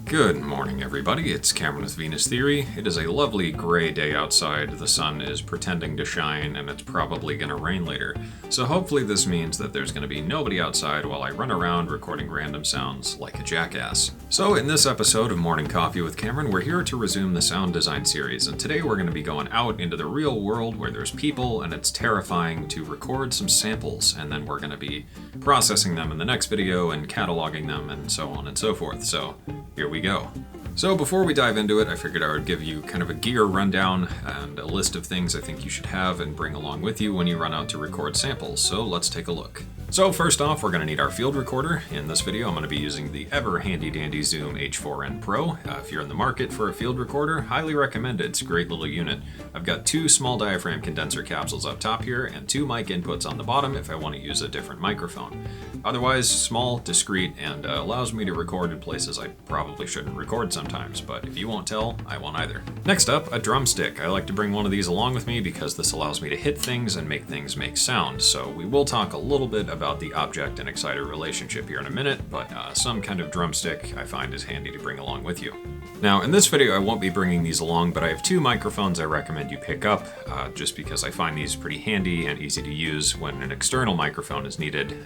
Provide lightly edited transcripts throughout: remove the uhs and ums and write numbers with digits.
Good morning, everybody. It's Cameron with Venus Theory. It is a lovely gray day outside. The sun is pretending to shine, and it's probably going to rain later. So hopefully this means that there's going to be nobody outside while I run around recording random sounds like a jackass. So in this episode of Morning Coffee with Cameron, we're here to resume the sound design series, and today we're going to be going out into the real world where there's people, and it's terrifying to record some samples, and then we're going to be processing them in the next video and cataloging them and so on and so forth. So here we go. So before we dive into it, I figured I would give you kind of a gear rundown and a list of things I think you should have and bring along with you when you run out to record samples. So let's take a look. So first off, we're going to need our field recorder. In this video, I'm going to be using the ever handy dandy Zoom H4n Pro. If you're in the market for a field recorder, highly recommend it. It's a great little unit. I've got two small diaphragm condenser capsules up top here and two mic inputs on the bottom if I want to use a different microphone. Otherwise, small, discreet, and allows me to record in places I probably shouldn't record sometimes, but if you won't tell, I won't either. Next up, a drumstick. I like to bring one of these along with me because this allows me to hit things and make things make sound. So we will talk a little bit about the object and exciter relationship here in a minute, but some kind of drumstick I find is handy to bring along with you. Now, in this video, I won't be bringing these along, but I have two microphones I recommend you pick up, just because I find these pretty handy and easy to use when an external microphone is needed,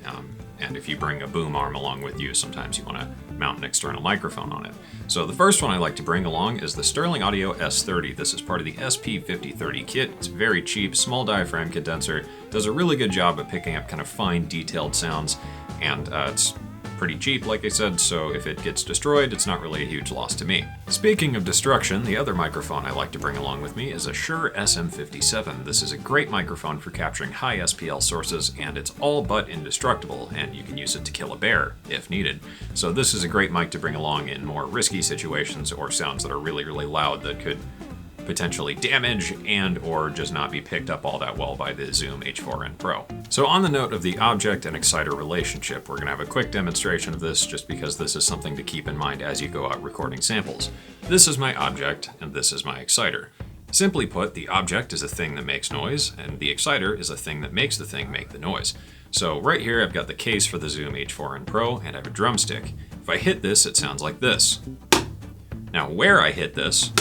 and if you bring a boom arm along with you, sometimes you want to mount an external microphone on it. So the first one I like to bring along is the Stirling Audio S30. This is part of the SP5030 kit. It's very cheap, small diaphragm condenser, does a really good job at picking up kind of fine, detailed sounds, and it's pretty cheap, like I said, so if it gets destroyed, it's not really a huge loss to me. Speaking of destruction, the other microphone I like to bring along with me is a Shure Sm57. This is a great microphone for capturing high SPL sources, and it's all but indestructible, and you can use it to kill a bear if needed. So this is a great mic to bring along in more risky situations or sounds that are really, really loud that could potentially damage and or just not be picked up all that well by the Zoom H4n Pro. So on the note of the object and exciter relationship, we're going to have a quick demonstration of this just because this is something to keep in mind as you go out recording samples. This is my object and this is my exciter. Simply put, the object is a thing that makes noise and the exciter is a thing that makes the thing make the noise. So right here I've got the case for the Zoom H4n Pro and I have a drumstick. If I hit this, it sounds like this. Now where I hit this,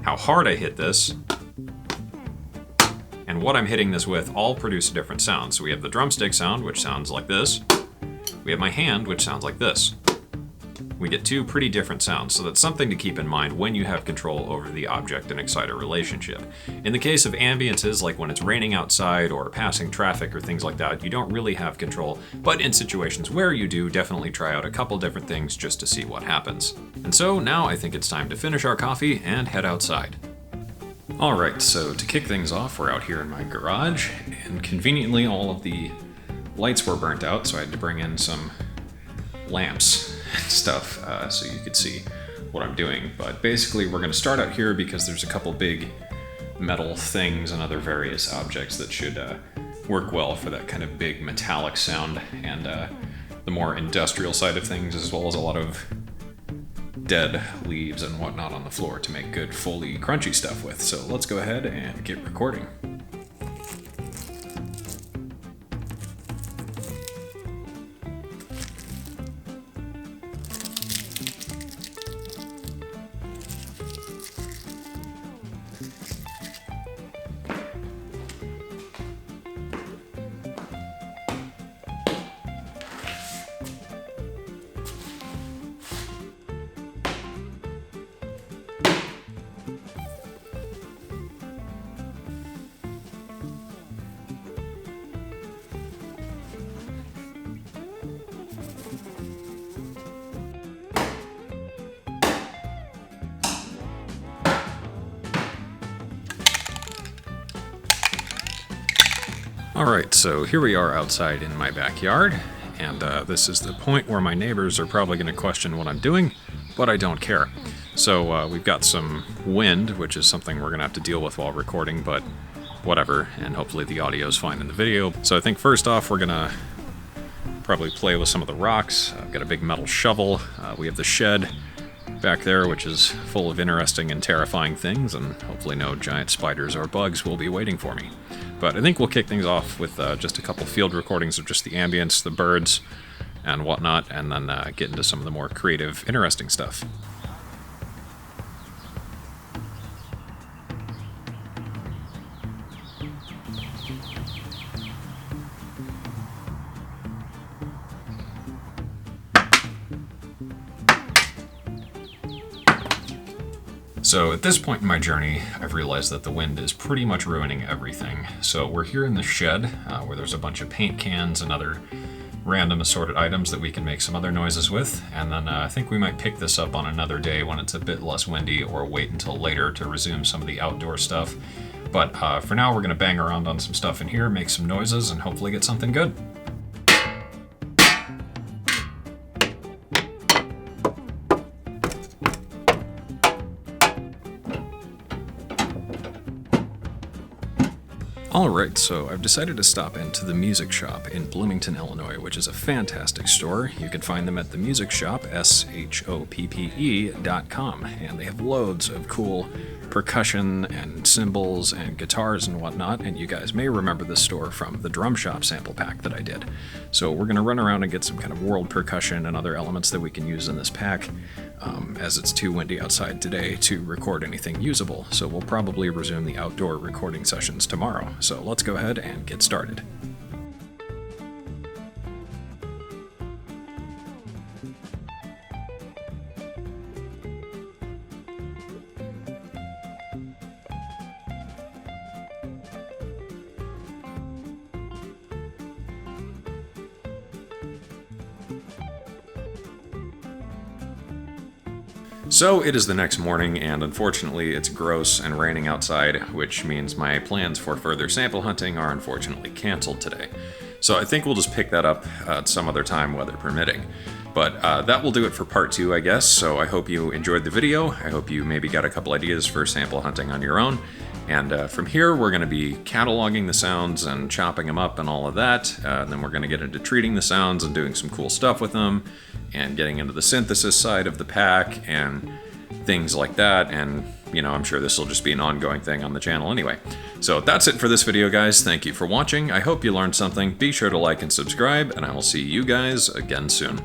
how hard I hit this, and what I'm hitting this with all produce a different sound. So we have the drumstick sound, which sounds like this. We have my hand, which sounds like this. We get two pretty different sounds, so that's something to keep in mind when you have control over the object and exciter relationship. In the case of ambiances, like when it's raining outside or passing traffic or things like that, you don't really have control, but in situations where you do, definitely try out a couple different things just to see what happens. And so now I think it's time to finish our coffee and head outside. Alright, so to kick things off, we're out here in my garage, and conveniently all of the lights were burnt out, so I had to bring in some lamps and stuff so you could see what I'm doing. But basically we're going to start out here because there's a couple big metal things and other various objects that should work well for that kind of big metallic sound and the more industrial side of things, as well as a lot of dead leaves and whatnot on the floor to make good foley crunchy stuff with. So let's go ahead and get recording. Alright, so here we are outside in my backyard, and this is the point where my neighbors are probably going to question what I'm doing, but I don't care. So we've got some wind, which is something we're going to have to deal with while recording, but whatever, and hopefully the audio is fine in the video. So I think first off we're going to probably play with some of the rocks. I've got a big metal shovel. We have the shed back there, which is full of interesting and terrifying things, and hopefully no giant spiders or bugs will be waiting for me. But I think we'll kick things off with just a couple field recordings of just the ambience, the birds, and whatnot, and then get into some of the more creative, interesting stuff. So at this point in my journey, I've realized that the wind is pretty much ruining everything. So we're here in the shed where there's a bunch of paint cans and other random assorted items that we can make some other noises with. And then I think we might pick this up on another day when it's a bit less windy, or wait until later to resume some of the outdoor stuff. But for now, we're going to bang around on some stuff in here, make some noises, and hopefully get something good. Alright, so I've decided to stop into the Music Shop in Bloomington, Illinois, which is a fantastic store. You can find them at the Music Shop, shoppe.com, and they have loads of cool percussion and cymbals and guitars and whatnot, and you guys may remember this store from the Drum Shop sample pack that I did. So we're going to run around and get some kind of world percussion and other elements that we can use in this pack, as it's too windy outside today to record anything usable. So we'll probably resume the outdoor recording sessions tomorrow. So let's go ahead and get started. So it is the next morning, and unfortunately it's gross and raining outside, which means my plans for further sample hunting are unfortunately canceled today. So I think we'll just pick that up at some other time, weather permitting. But that will do it for part 2, I guess. So I hope you enjoyed the video. I hope you maybe got a couple ideas for sample hunting on your own. And from here, we're going to be cataloging the sounds and chopping them up and all of that. And then we're going to get into treating the sounds and doing some cool stuff with them, and getting into the synthesis side of the pack and things like that. And, you know, I'm sure this will just be an ongoing thing on the channel anyway. So that's it for this video, guys. Thank you for watching. I hope you learned something. Be sure to like and subscribe, and I will see you guys again soon.